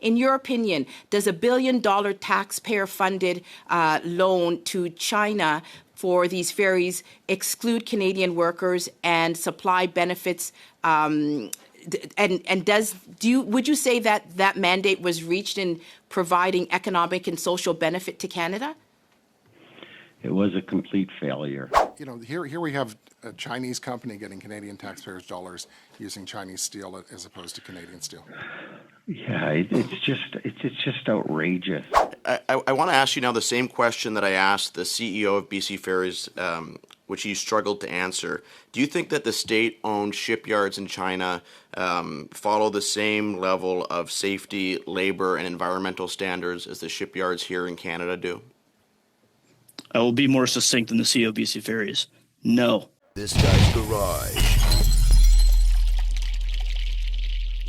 In your opinion, does $1 billion taxpayer-funded loan to China for these ferries exclude Canadian workers and supply benefits? Would you say that mandate was reached in providing economic and social benefit to Canada? It was a complete failure. Here we have a Chinese company getting Canadian taxpayers' dollars using Chinese steel as opposed to Canadian steel. Yeah, it's just outrageous. I want to ask you now the same question that I asked the CEO of BC Ferries, which you struggled to answer. Do you think that the state-owned shipyards in China follow the same level of safety, labor, and environmental standards as the shipyards here in Canada do? I will be more succinct than the CEO of BC Ferries. No. This Guy's Garage.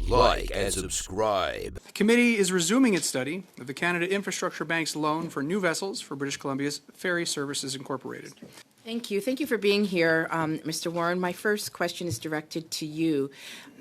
Like and subscribe. The committee is resuming its study of the Canada Infrastructure Bank's loan for new vessels for British Columbia's Ferry Services Incorporated. Thank you. Thank you for being here, Mr. Warren. My first question is directed to you.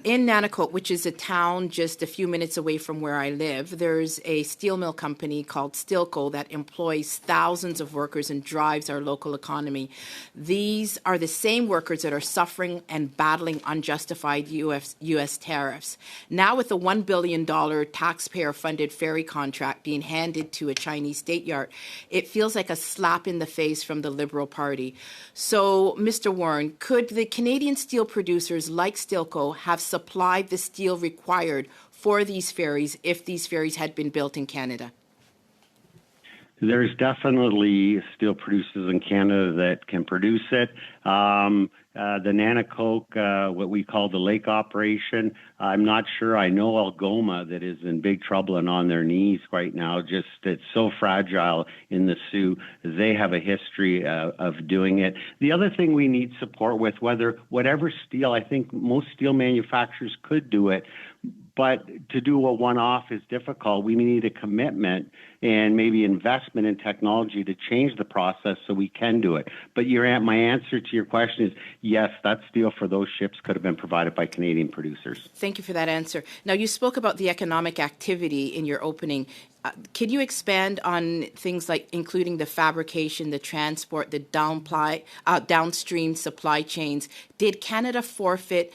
In Nanticoke, which is a town just a few minutes away from where I live, there's a steel mill company called Stilco that employs thousands of workers and drives our local economy. These are the same workers that are suffering and battling unjustified U.S. tariffs. Now with the $1 billion taxpayer-funded ferry contract being handed to a Chinese state yard, it feels like a slap in the face from the Liberal Party. So, Mr. Warren, could the Canadian steel producers like Stilco have supplied the steel required for these ferries if these ferries had been built in Canada? There's definitely steel producers in Canada that can produce it. The Nanticoke, what we call the lake operation, I'm not sure. I know Algoma that is in big trouble and on their knees right now. Just it's so fragile in the Soo. They have a history of doing it. The other thing we need support with, whatever steel, I think most steel manufacturers could do it. But to do a one-off is difficult. We need a commitment and maybe investment in technology to change the process so we can do it. But my answer to your question is yes, that steel for those ships could have been provided by Canadian producers. Thank you for that answer. Now, you spoke about the economic activity in your opening. Could you expand on things like including the fabrication, the transport, the downstream supply chains? Did Canada forfeit?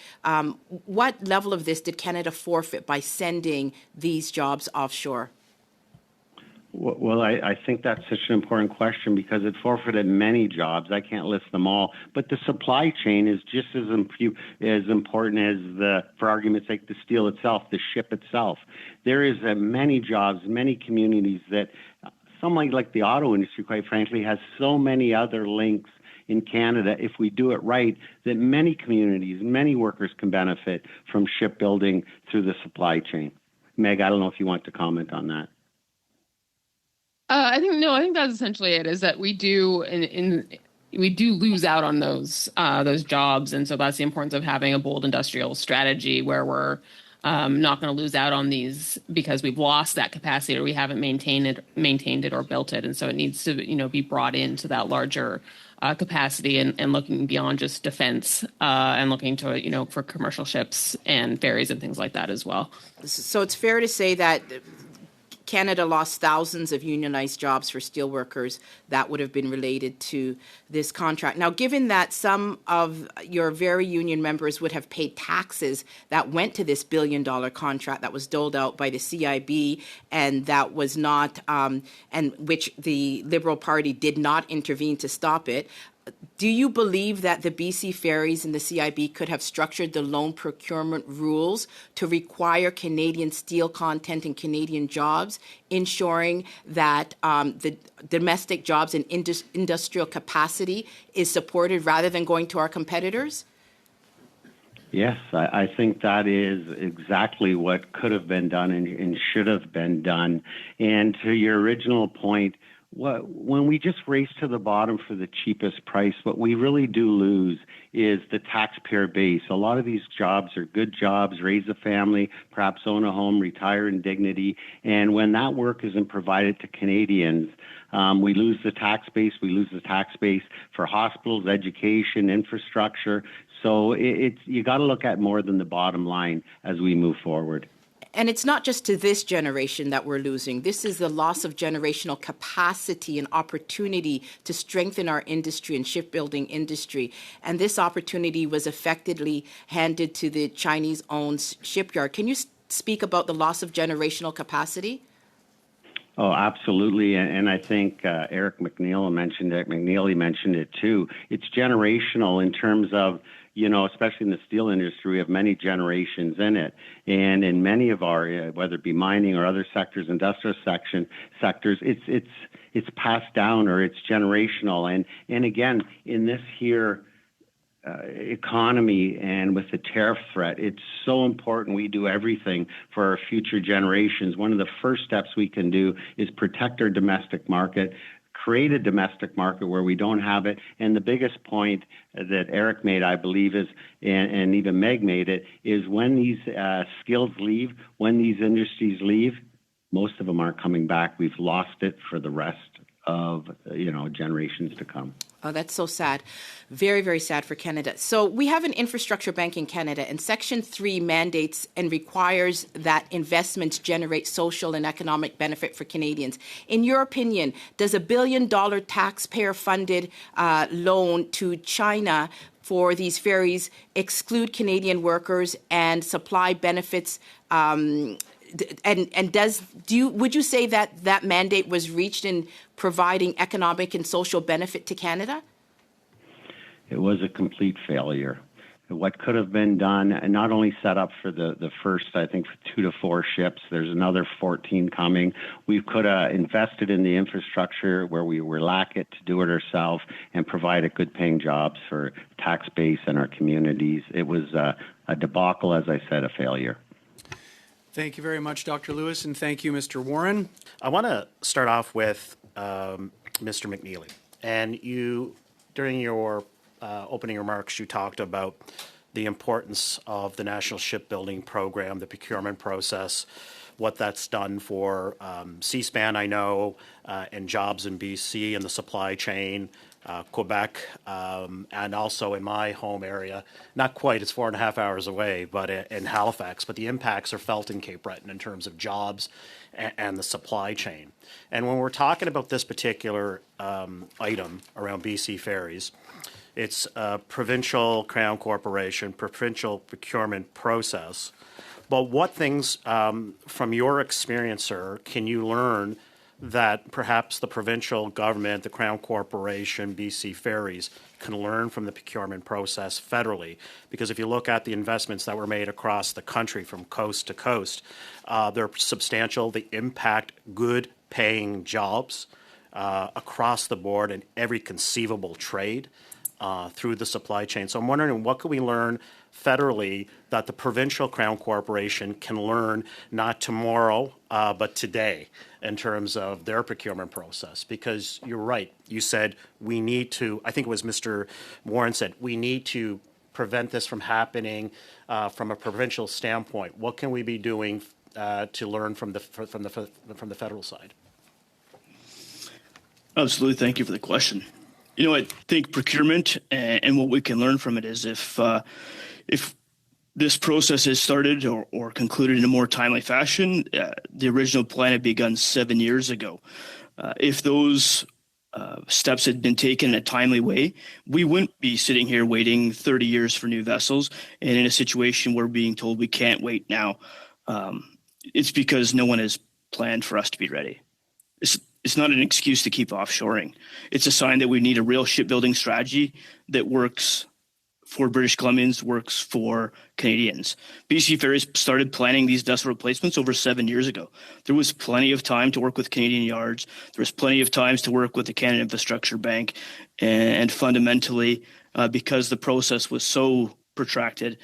What level of this did Canada forfeit by sending these jobs offshore? Well, I think that's such an important question because it forfeited many jobs. I can't list them all, but the supply chain is just as important as for argument's sake, the steel itself, the ship itself. There is many jobs, many communities that, something like the auto industry, quite frankly, has so many other links in Canada, if we do it right, that many communities, many workers can benefit from shipbuilding through the supply chain. Meg, I don't know if you want to comment on that. I think that's essentially it. Is that we do we do lose out on those jobs, and so that's the importance of having a bold industrial strategy where we're not going to lose out on these because we've lost that capacity or we haven't maintained it or built it, and so it needs to be brought into that larger capacity and looking beyond just defense and looking to for commercial ships and ferries and things like that as well. So it's fair to say that Canada lost thousands of unionized jobs for steelworkers that would have been related to this contract. Now, given that some of your very union members would have paid taxes that went to this $1 billion contract that was doled out by the CIB and that was not, and which the Liberal Party did not intervene to stop it, do you believe that the BC Ferries and the CIB could have structured the loan procurement rules to require Canadian steel content and Canadian jobs, ensuring that the domestic jobs and industrial capacity is supported rather than going to our competitors? Yes, I think that is exactly what could have been done and should have been done. And to your original point, when we just race to the bottom for the cheapest price, what we really do lose is the taxpayer base. A lot of these jobs are good jobs, raise a family, perhaps own a home, retire in dignity. And when that work isn't provided to Canadians, we lose the tax base. We lose the tax base for hospitals, education, infrastructure. So you got to look at more than the bottom line as we move forward. And it's not just to this generation that we're losing. This is the loss of generational capacity and opportunity to strengthen our industry and shipbuilding industry. And this opportunity was effectively handed to the Chinese-owned shipyard. Can you speak about the loss of generational capacity? Oh, absolutely. And I think Eric McNeely mentioned it too. It's generational in terms of, especially in the steel industry, we have many generations in it. And in many of our, whether it be mining or other sectors, industrial sectors, it's passed down or it's generational. And again, in this here economy and with the tariff threat, it's so important we do everything for our future generations. One of the first steps we can do is protect our domestic market, create a domestic market where we don't have it. And the biggest point that Eric made, I believe, is, and even Meg made it, is when these skills leave, when these industries leave, most of them aren't coming back. We've lost it for the rest of, generations to come. Oh, that's so sad. Very, very sad for Canada. So we have an infrastructure bank in Canada, and Section 3 mandates and requires that investments generate social and economic benefit for Canadians. In your opinion, does $1 billion taxpayer-funded loan to China for these ferries exclude Canadian workers and supply benefits? Would you say that mandate was reached in providing economic and social benefit to Canada? It was a complete failure. What could have been done, and not only set up for the first, I think, 2 to 4 ships, there's another 14 coming. We could have invested in the infrastructure where we were lack it to do it ourselves and provided good paying jobs for tax base and our communities. It was a debacle, as I said, a failure. Thank you very much, Dr. Lewis, and thank you, Mr. Warren. I want to start off with Mr. McNeely. And you, during your opening remarks, you talked about the importance of the National Shipbuilding Program, the procurement process, what that's done for C-SPAN, I know, and jobs in BC and the supply chain, Quebec, and also in my home area, not quite, it's 4.5 hours away, but in Halifax, but the impacts are felt in Cape Breton in terms of jobs and the supply chain. And when we're talking about this particular item around BC Ferries, it's a provincial Crown Corporation, provincial procurement process. But what things, from your experience, sir, can you learn that perhaps the provincial government, the Crown Corporation, BC Ferries, can learn from the procurement process federally? Because if you look at the investments that were made across the country from coast to coast, they're substantial. They impact good paying jobs across the board in every conceivable trade through the supply chain. So I'm wondering, what can we learn federally that the provincial Crown Corporation can learn not tomorrow, but today, in terms of their procurement process? Because you're right. You said we need to, I think it was Mr. Warren said, we need to prevent this from happening from a provincial standpoint. What can we be doing to learn from the federal side? Absolutely. Thank you for the question. I think procurement and what we can learn from it is if this process is started or concluded in a more timely fashion, the original plan had begun 7 years ago. If those steps had been taken in a timely way, we wouldn't be sitting here waiting 30 years for new vessels and in a situation where we're being told we can't wait now. It's because no one has planned for us to be ready. It's not an excuse to keep offshoring. It's a sign that we need a real shipbuilding strategy that works for British Columbians, works for Canadians. BC Ferries started planning these vessel replacements over 7 years ago. There was plenty of time to work with Canadian yards. There was plenty of times to work with the Canada Infrastructure Bank. And fundamentally, because the process was so protracted,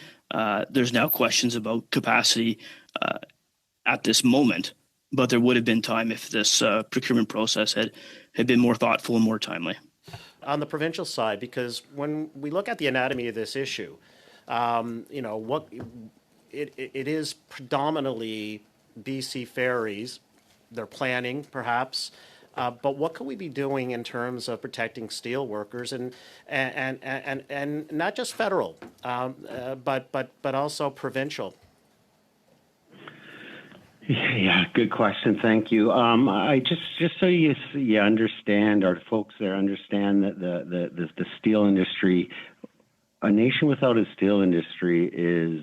there's now questions about capacity at this moment. But there would have been time if this procurement process had been more thoughtful and more timely. On the provincial side, because when we look at the anatomy of this issue, what it is predominantly BC Ferries. They're planning, perhaps, but what can we be doing in terms of protecting steel workers and not just federal, but also provincial? Yeah, good question. Thank you. I just so you understand, or folks there understand that the steel industry, a nation without a steel industry is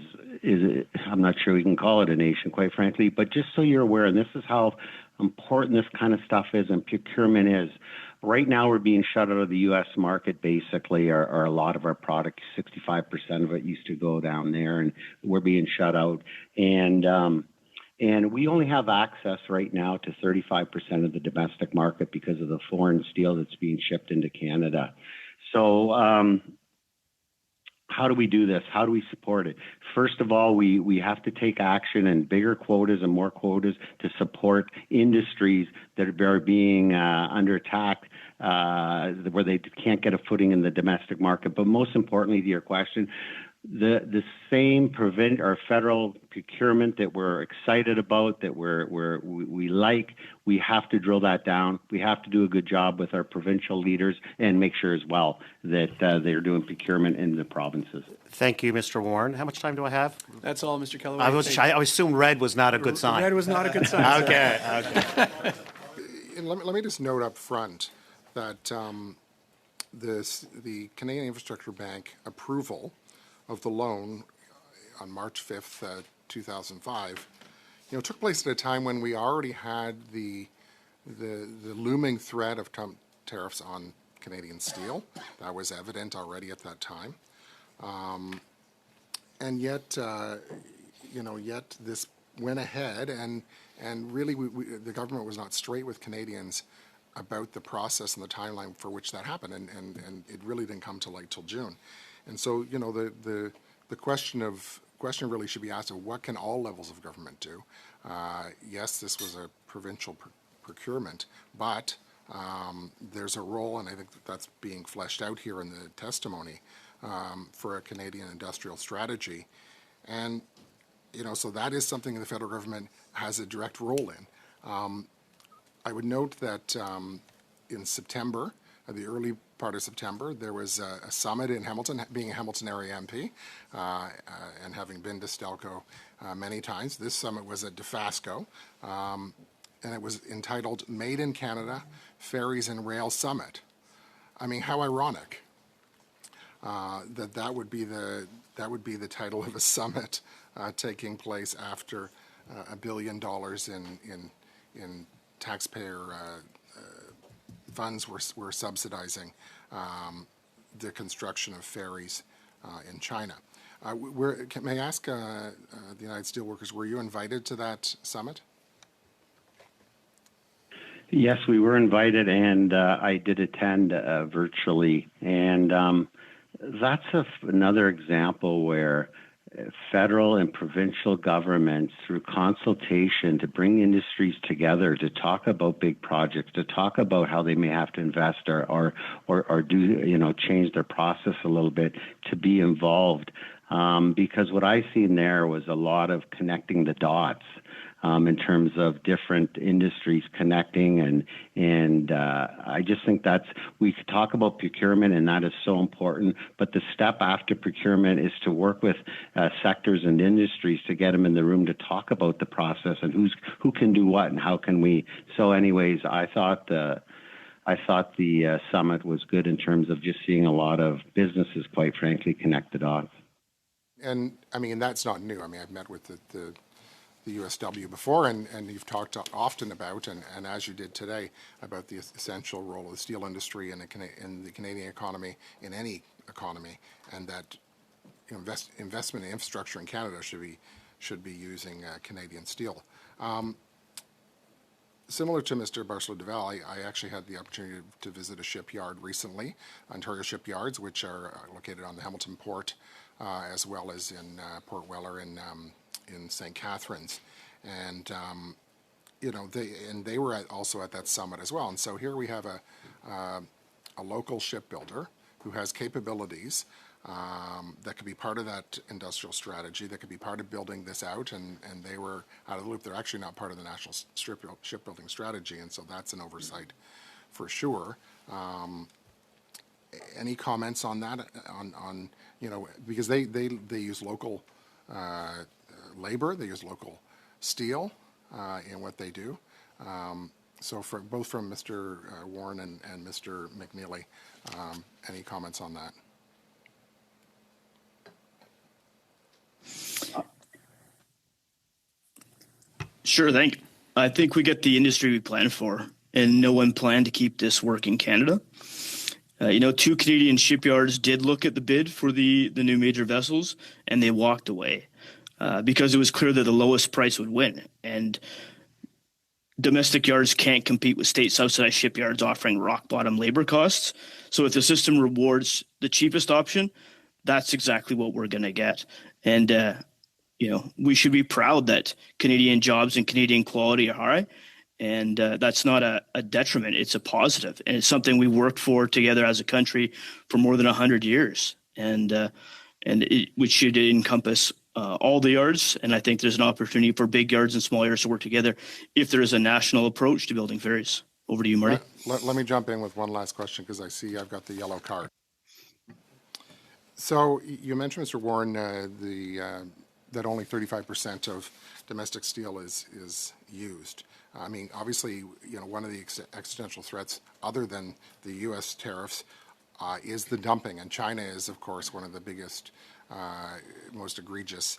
I'm not sure we can call it a nation, quite frankly. But just so you're aware, and this is how important this kind of stuff is, and procurement is. Right now, we're being shut out of the U.S. market. Basically, or a lot of our product, 65% of it used to go down there, and we're being shut out. And we only have access right now to 35% of the domestic market because of the foreign steel that's being shipped into Canada. So how do we do this? How do we support it? First of all, we have to take action and bigger quotas and more quotas to support industries that are being under attack, where they can't get a footing in the domestic market. But most importantly, to your question, the same federal procurement that we're excited about, that we like, we have to drill that down. We have to do a good job with our provincial leaders and make sure as well that they're doing procurement in the provinces. Thank you, Mr. Warren. How much time do I have? That's all, Mr. Kellaway. I assume red was not a good sign. Red was not a good sign. Okay. And let me just note up front that the Canadian Infrastructure Bank approval of the loan on March 5th, 2005, took place at a time when we already had the looming threat of tariffs on Canadian steel. That was evident already at that time. And yet, yet this went ahead, and really the government was not straight with Canadians about the process and the timeline for which that happened, and it really didn't come to light till June. And so, the question really should be asked of what can all levels of government do? Yes, this was a provincial procurement, but there's a role, and I think that's being fleshed out here in the testimony, for a Canadian industrial strategy. And, so that is something the federal government has a direct role in. I would note that in September, the early part of September, there was a summit in Hamilton. Being a Hamilton area MP and having been to Stelco many times, this summit was at Dofasco, and it was entitled "Made in Canada: Ferries and Rail Summit." I mean, how ironic that would be the title of a summit taking place after $1 billion in taxpayer funds were subsidizing the construction of ferries in China. May I ask the United Steelworkers, were you invited to that summit? Yes, we were invited, and I did attend virtually. And that's another example where federal and provincial governments, through consultation, to bring industries together to talk about big projects, to talk about how they may have to invest or do change their process a little bit, to be involved. Because what I seen there was a lot of connecting the dots in terms of different industries connecting, and I just think we could talk about procurement, and that is so important. But the step after procurement is to work with sectors and industries to get them in the room to talk about the process and who can do what and how can we. So, anyways, I thought the summit was good in terms of just seeing a lot of businesses, quite frankly, connect the dots. And I mean, that's not new. I mean, I've met with the USW before, and you've talked often about, and as you did today, about the essential role of the steel industry in the Canadian economy, in any economy, and that investment in infrastructure in Canada should be using Canadian steel. Similar to Mr. Barceló-Duval, I actually had the opportunity to visit a shipyard recently, Ontario Shipyards, which are located on the Hamilton Port, as well as in Port Weller in St. Catharines, and they were also at that summit as well. And so here we have a local shipbuilder who has capabilities that could be part of that industrial strategy, that could be part of building this out, and they were out of the loop. They're actually not part of the national shipbuilding strategy, and so that's an oversight for sure. Any comments on that? On because they use local labor, they use local steel. in what they do. So both from Mr. Warren and Mr. McNeely, any comments on that? Sure, thank you. I think we get the industry we planned for, and no one planned to keep this work in Canada. Two Canadian shipyards did look at the bid for the new major vessels, and they walked away because it was clear that the lowest price would win. And domestic yards can't compete with state-subsidized shipyards offering rock-bottom labor costs. So if the system rewards the cheapest option, that's exactly what we're going to get. And we should be proud that Canadian jobs and Canadian quality are high, and that's not a detriment. It's a positive, and it's something we worked for together as a country for more than 100 years, which should encompass all the yards. And I think there's an opportunity for big yards and small yards to work together if there is a national approach to building ferries. Over to you, Marty. Let me jump in with one last question because I see I've got the yellow card. So you mentioned, Mr. Warren, that only 35% of domestic steel is used. I mean, obviously, one of the existential threats, other than the U.S. tariffs, is the dumping, and China is, of course, one of the biggest, most egregious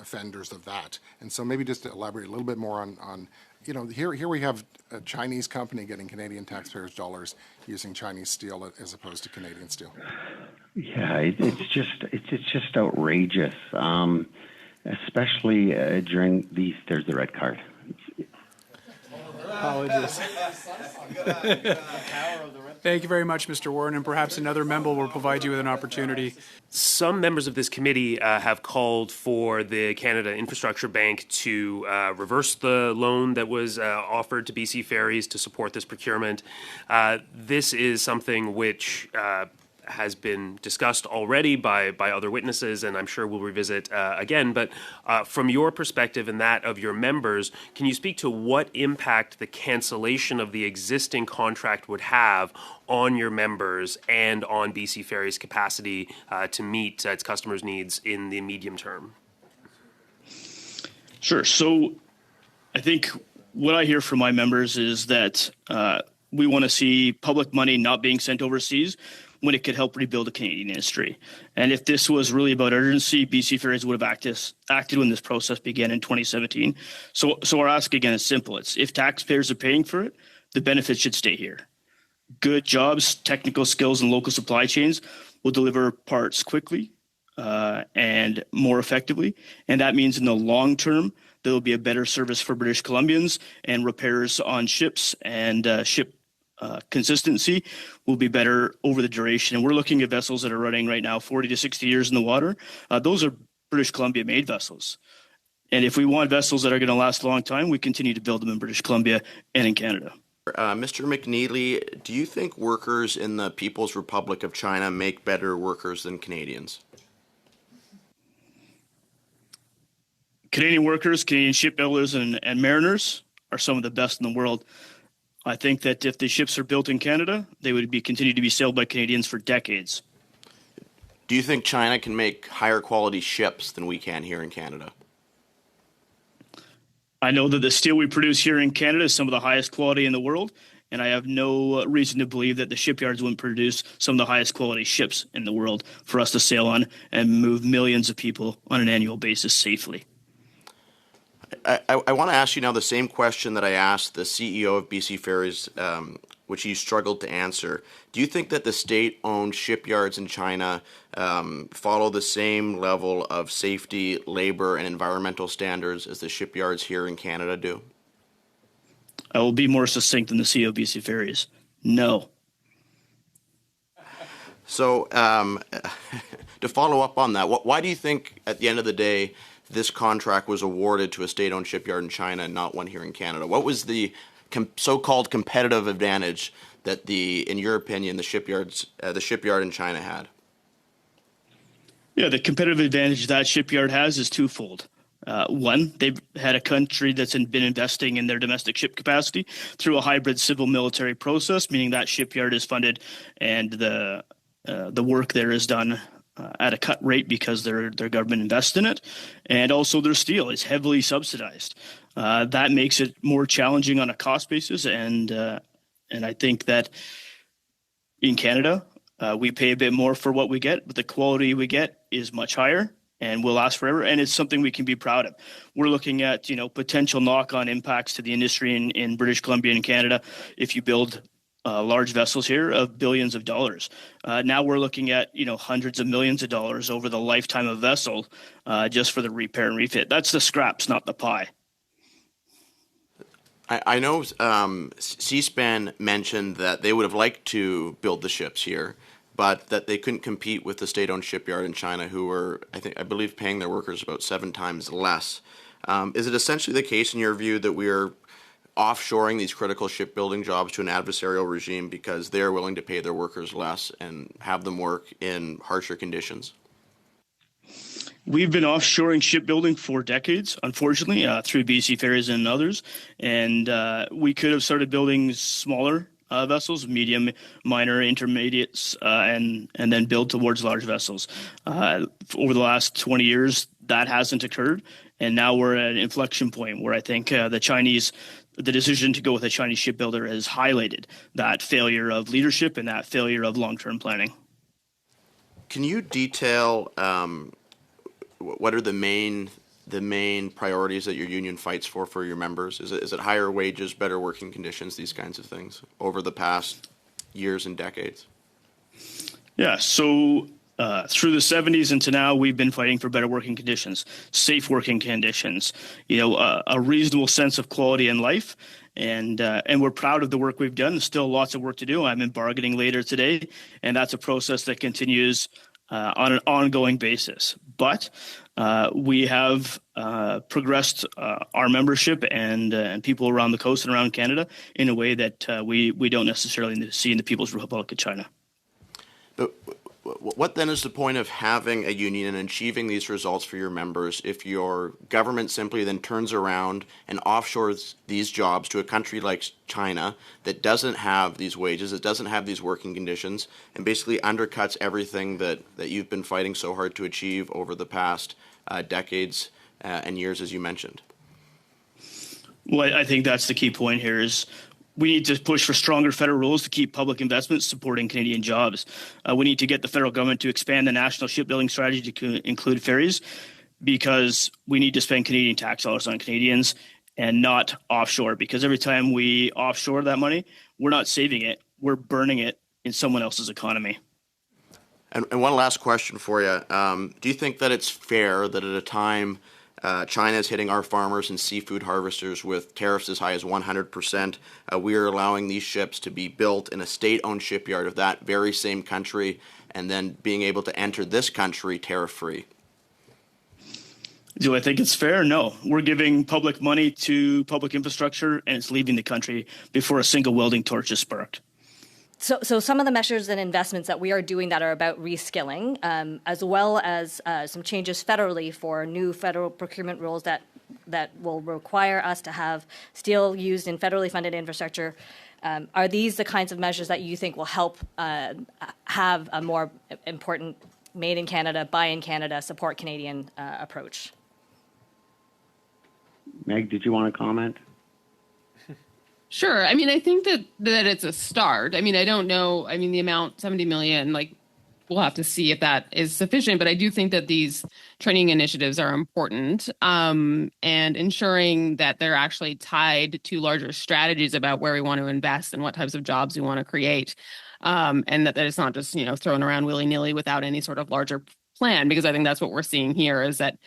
offenders of that. And so, maybe just to elaborate a little bit more on here we have a Chinese company getting Canadian taxpayers' dollars using Chinese steel as opposed to Canadian steel. Yeah, it's just outrageous. Especially during these, there's the red card. Apologies. Thank you very much, Mr. Warren, and perhaps another member will provide you with an opportunity. Some members of this committee have called for the Canada Infrastructure Bank to reverse the loan that was offered to BC Ferries to support this procurement. This is something which has been discussed already by other witnesses, and I'm sure we'll revisit again. But from your perspective and that of your members, can you speak to what impact the cancellation of the existing contract would have on your members and on BC Ferries' capacity to meet its customers' needs in the medium term? Sure. So I think what I hear from my members is that we want to see public money not being sent overseas when it could help rebuild the Canadian industry. And if this was really about urgency, BC Ferries would have acted when this process began in 2017. So our ask again is simple. It's if taxpayers are paying for it, the benefits should stay here. Good jobs, technical skills, and local supply chains will deliver parts quickly and more effectively. And that means in the long term, there will be a better service for British Columbians, and repairs on ships and ship consistency will be better over the duration. And we're looking at vessels that are running right now 40 to 60 years in the water. Those are British Columbia made vessels. And if we want vessels that are going to last a long time, we continue to build them in British Columbia and in Canada. Mr. McNeely, do you think workers in the People's Republic of China make better workers than Canadians? Canadian workers, Canadian shipbuilders, and mariners are some of the best in the world. I think that if the ships are built in Canada, they would continue to be sailed by Canadians for decades. Do you think China can make higher quality ships than we can here in Canada? I know that the steel we produce here in Canada is some of the highest quality in the world, and I have no reason to believe that the shipyards wouldn't produce some of the highest quality ships in the world for us to sail on and move millions of people on an annual basis safely. I want to ask you now the same question that I asked the CEO of BC Ferries, which he struggled to answer. Do you think that the state-owned shipyards in China follow the same level of safety, labor, and environmental standards as the shipyards here in Canada do? I will be more succinct than the CEO of BC Ferries. No. So to follow up on that, why do you think at the end of the day this contract was awarded to a state-owned shipyard in China and not one here in Canada? What was the so-called competitive advantage that in your opinion, the shipyard in China had? Yeah, the competitive advantage that shipyard has is twofold. One, they've had a country that's been investing in their domestic ship capacity through a hybrid civil-military process, meaning that shipyard is funded and the work there is done at a cut rate because their government invests in it, and also their steel is heavily subsidized. That makes it more challenging on a cost basis, and I think that in Canada we pay a bit more for what we get, but the quality we get is much higher and will last forever, and it's something we can be proud of. We're looking at potential knock-on impacts to the industry in British Columbia and Canada if you build large vessels here of billions of dollars. Now we're looking at hundreds of millions of dollars over the lifetime of vessel just for the repair and refit. That's the scraps, not the pie. I know C-SPAN mentioned that they would have liked to build the ships here, but that they couldn't compete with the state-owned shipyard in China, who were, I believe, paying their workers about 7 times less. Is it essentially the case, in your view, that we are offshoring these critical shipbuilding jobs to an adversarial regime because they're willing to pay their workers less and have them work in harsher conditions? We've been offshoring shipbuilding for decades, unfortunately, through BC Ferries and others. And we could have started building smaller vessels, medium, minor, intermediates, and then build towards large vessels. Over the last 20 years, that hasn't occurred. And now we're at an inflection point where I think the decision to go with a Chinese shipbuilder has highlighted that failure of leadership and that failure of long-term planning. Can you detail what are the main priorities that your union fights for your members? Is it higher wages, better working conditions, these kinds of things over the past years and decades? Yeah, so through the 70s into now, we've been fighting for better working conditions, safe working conditions, a reasonable sense of quality in life. And we're proud of the work we've done. There's still lots of work to do. I'm in bargaining later today, and that's a process that continues on an ongoing basis. But we have progressed our membership and people around the coast and around Canada in a way that we don't necessarily see in the People's Republic of China. But what then is the point of having a union and achieving these results for your members if your government simply then turns around and offshores these jobs to a country like China that doesn't have these wages, that doesn't have these working conditions, and basically undercuts everything that you've been fighting so hard to achieve over the past decades and years, as you mentioned? Well, I think that's the key point here is we need to push for stronger federal rules to keep public investments supporting Canadian jobs. We need to get the federal government to expand the national shipbuilding strategy to include ferries, because we need to spend Canadian tax dollars on Canadians and not offshore, because every time we offshore that money, we're not saving it, we're burning it in someone else's economy. And one last question for you. Do you think that it's fair that at a time China is hitting our farmers and seafood harvesters with tariffs as high as 100%. We are allowing these ships to be built in a state-owned shipyard of that very same country and then being able to enter this country tariff-free? Do I think it's fair? No. We're giving public money to public infrastructure, and it's leaving the country before a single welding torch is sparked. So some of the measures and investments that we are doing that are about reskilling, as well as some changes federally for new federal procurement rules that will require us to have steel used in federally funded infrastructure. Are these the kinds of measures that you think will help have a more important made in Canada, buy in Canada, support Canadian approach? Meg, did you want to comment? Sure. I mean, I think that it's a start. I mean, I don't know. I mean, the amount, 70 million, we'll have to see if that is sufficient. But I do think that these training initiatives are important, and ensuring that they're actually tied to larger strategies about where we want to invest and what types of jobs we want to create, and that it's not just, thrown around willy-nilly without any sort of larger plan, because I think that's what we're seeing here is that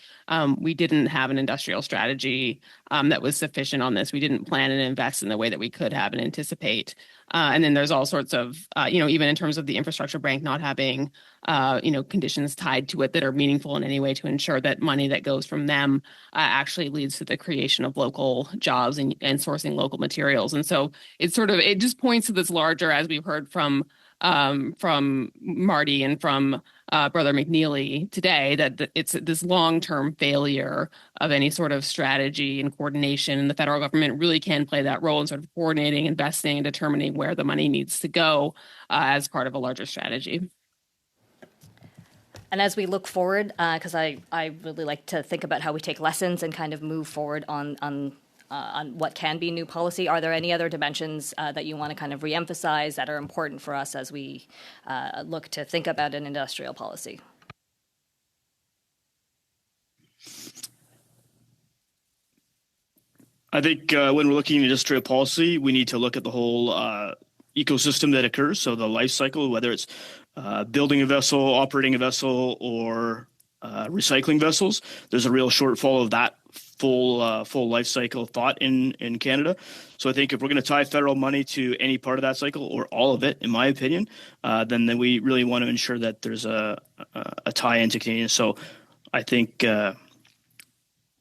we didn't have an industrial strategy that was sufficient on this. We didn't plan and invest in the way that we could have and anticipate. And then there's all sorts of, even in terms of the infrastructure bank not having, conditions tied to it that are meaningful in any way to ensure that money that goes from them actually leads to the creation of local jobs and sourcing local materials. And so it just points to this larger, as we've heard from Marty and from Brother McNeely today, that it's this long-term failure of any sort of strategy and coordination, and the federal government really can play that role in sort of coordinating, investing, and determining where the money needs to go as part of a larger strategy. And as we look forward, because I really like to think about how we take lessons and kind of move forward on what can be new policy, are there any other dimensions that you want to kind of reemphasize that are important for us as we look to think about an industrial policy? I think when we're looking at industrial policy, we need to look at the whole ecosystem that occurs. So the life cycle, whether it's building a vessel, operating a vessel, or recycling vessels, there's a real shortfall of that full life cycle thought in Canada. So I think if we're going to tie federal money to any part of that cycle, or all of it, in my opinion, then we really want to ensure that there's a tie into Canadian. So I think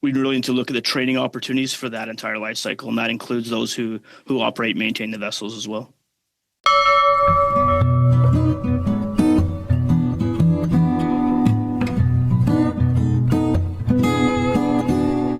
we really need to look at the training opportunities for that entire life cycle, and that includes those who operate and maintain the vessels as well.